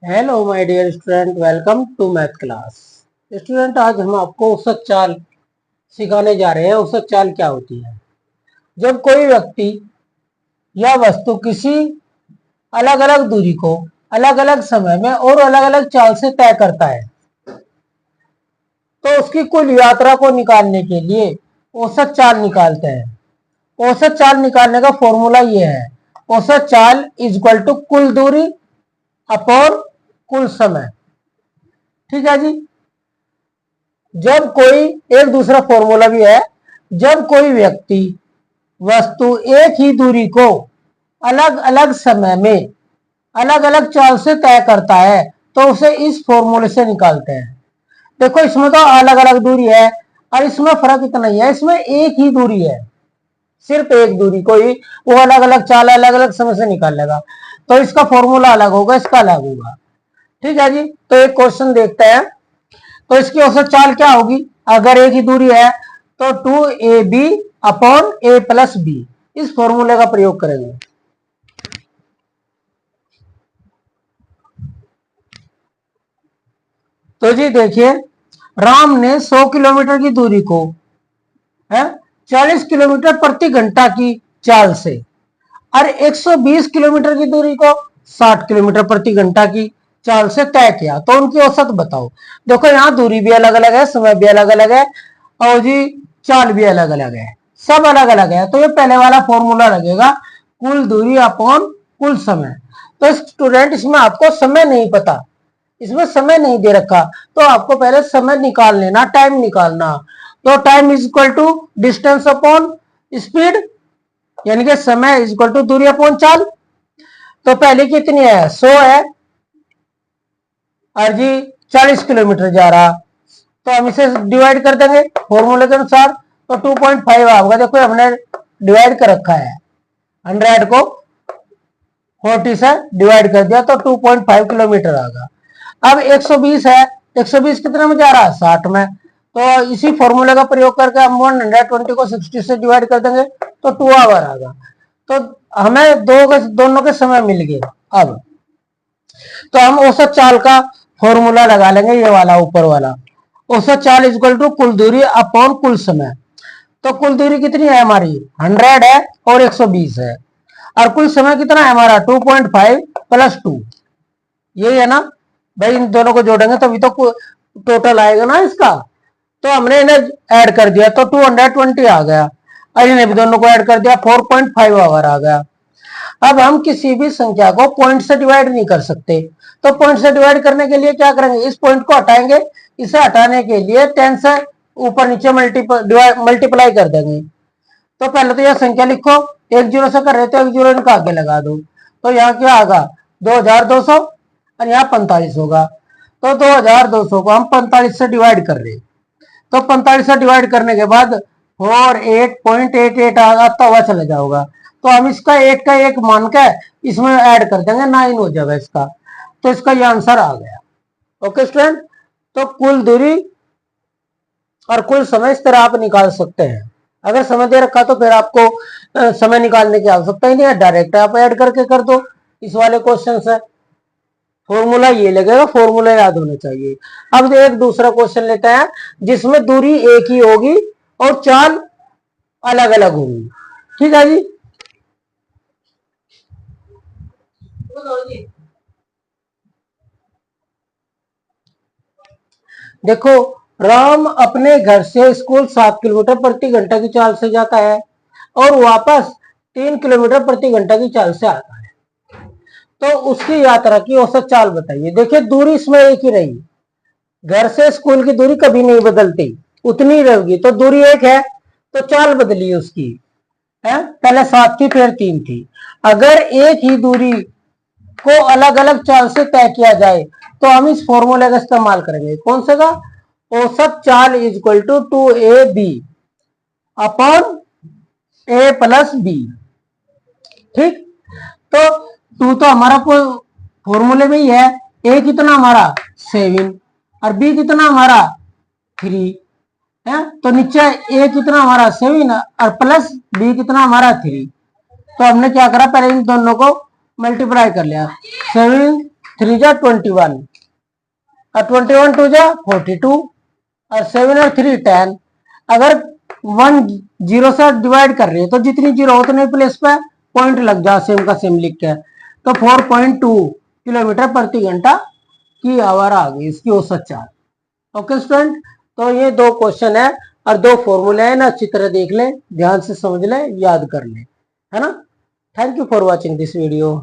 Hello my dear student, welcome to math class. Student, आज हम आपको औसत चाल सिखाने जा रहे हैं। औसत चाल क्या होती है? जब कोई व्यक्ति या वस्तु किसी अलग अलग दूरी को अलग अलग समय में और अलग अलग चाल से तय करता है तो उसकी कुल यात्रा को निकालने के लिए औसत चाल निकालते हैं। औसत चाल निकालने का फॉर्मूला ये है, औसत चाल इज इक्वल टू कुल दूरी अपॉन कुल समय। ठीक है जी। जब कोई एक दूसरा फॉर्मूला भी है, जब कोई व्यक्ति वस्तु एक ही दूरी को अलग अलग समय में अलग अलग चाल से तय करता है तो उसे इस फॉर्मूले से निकालते हैं। देखो, इसमें तो अलग अलग दूरी है और इसमें फर्क इतना ही है, इसमें एक ही दूरी है, सिर्फ एक दूरी को ही वो अलग अलग चाल अलग अलग समय से निकाल लेगा, तो इसका फॉर्मूला अलग होगा, इसका अलग होगा। ठीक है जी। तो एक क्वेश्चन देखते हैं। तो इसकी औसत चाल क्या होगी? अगर एक ही दूरी है तो 2ab upon a plus B, इस फॉर्मूले का प्रयोग करेंगे। तो जी देखिए, राम ने 100 किलोमीटर की दूरी को 40 किलोमीटर प्रति घंटा की चाल से और 120 किलोमीटर की दूरी को 60 किलोमीटर प्रति घंटा की चाल से तय किया, तो उनकी औसत बताओ। देखो, यहाँ दूरी भी अलग अलग है, समय भी अलग अलग है और जी चाल भी अलग अलग है, सब अलग अलग है। तो ये पहले वाला फॉर्मूला लगेगा, कुल दूरी अपॉन कुल समय। तो स्टूडेंट, इसमें आपको समय नहीं पता, इसमें समय नहीं दे रखा, तो आपको पहले समय निकाल लेना, टाइम निकालना। तो time is equal to distance upon speed, यानी कि समय इज इक्वल टू दूरी अपॉन चाल। तो पहले कितनी है? 100 है और जी 40 किलोमीटर जा रहा, तो हम इसे डिवाइड कर देंगे फॉर्मूले के अनुसार, तो 2.5 आएगा। देखो, हमने डिवाइड कर रखा है, 100 को 40 से डिवाइड कर दिया तो 2.5 किलोमीटर आएगा। अब 120 है, 120 कितने में जा रहा है? 60 में। तो इसी फॉर्मूले का प्रयोग करके हम 120 को 60 से डिवाइड कर देंगे तो 2 आवर आएगा। तो हमें दोनों के समय मिल गए। अब तो हम औसत चाल का फॉर्मूला लगा लेंगे, ये वाला ऊपर वाला। औसत चाल इज इक्वल टू कुल दूरी अपॉन कुल समय। तो कुल दूरी कितनी है हमारी? 100 है और 120 है, और कुल समय कितना है हमारा? 2.5 प्लस 2, यही है ना भाई। इन दोनों को जोड़ेंगे तभी तो टोटल आएगा ना इसका। तो हमने इन्हें ऐड कर दिया तो 220 आ गया, और इन्हें भी दोनों को ऐड कर दिया, 4.5 आवर आ गया। अब हम किसी भी संख्या को पॉइंट से डिवाइड नहीं कर सकते, तो पॉइंट से डिवाइड करने के लिए क्या करेंगे? इस पॉइंट को हटाएंगे, इसे हटाने के लिए 10 से ऊपर नीचे मल्टीप्लाई कर देंगे। तो पहले तो यह संख्या लिखो, 1 जीरो से कर रहे तो 1 जीरो इनका आगे लगा दो, तो यहाँ क्या आएगा? 2200 और यहाँ 45 होगा। तो 2200 को हम 45 से डिवाइड कर रहे, तो 45 से डिवाइड करने के बाद 48.88 आता हुआ चला जाओगा। तो हम इसका 8 का 1 मान के इसमें ऐड कर देंगे, 9 हो जाएगा इसका। तो इसका ये आंसर आ गया। ओके स्टूडेंट, तो कुल दूरी और कुल समय इस तरह आप निकाल सकते हैं। अगर समय दे रखा तो फिर आपको समय निकालने की आवश्यकता ही नहीं है, डायरेक्ट आप ऐड करके कर दो इस वाले क्वेश्चन से। फॉर्मूला ये लगेगा, फॉर्मूला याद होना चाहिए। अब एक दूसरा क्वेश्चन लेते हैं जिसमें दूरी एक ही होगी और चाल अलग अलग होगी। ठीक है जी। देखो, राम अपने घर से स्कूल 7 किलोमीटर प्रति घंटा की चाल से जाता है और वापस 3 किलोमीटर प्रति घंटा की चाल से आता है, तो उसकी यात्रा की औसत चाल बताइए। देखिए, दूरी इसमें एक ही रही, घर से स्कूल की दूरी कभी नहीं बदलती, उतनी रहेगी। तो दूरी एक है तो चाल बदली उसकी, है पहले 7 थी फिर 3 थी। अगर एक ही दूरी को अलग अलग चाल से तय किया जाए तो हम इस फॉर्मूले का इस्तेमाल करेंगे। कौन से का? औसत चाल is equal to 2ab upon a plus B. ठीक, तो 2 तो हमारा फॉर्मूले में ही है, a कितना हमारा 7 और b कितना हमारा 3 है। तो नीचे a कितना हमारा 7 और प्लस b कितना हमारा 3। तो हमने क्या करा, पहले इन दोनों को मल्टीप्लाई कर लिया, 7 3 जा 21 और 21 2 जा 42 और 7 और 3 10। अगर 1 0 से डिवाइड कर रही है तो जितनी जीरो उतने प्लेस पे पॉइंट लग जा, सेम का सेम लिख के। तो 4.2 किलोमीटर प्रति घंटा की आवर आ गई इसकी औसत चाल। ओके स्टूडेंट, तो ये 2 क्वेश्चन है और 2 फॉर्मूले हैं ना, अच्छी तरह देख ले, ध्यान से समझ ले, याद कर ले, है ना। Thank you for watching this video.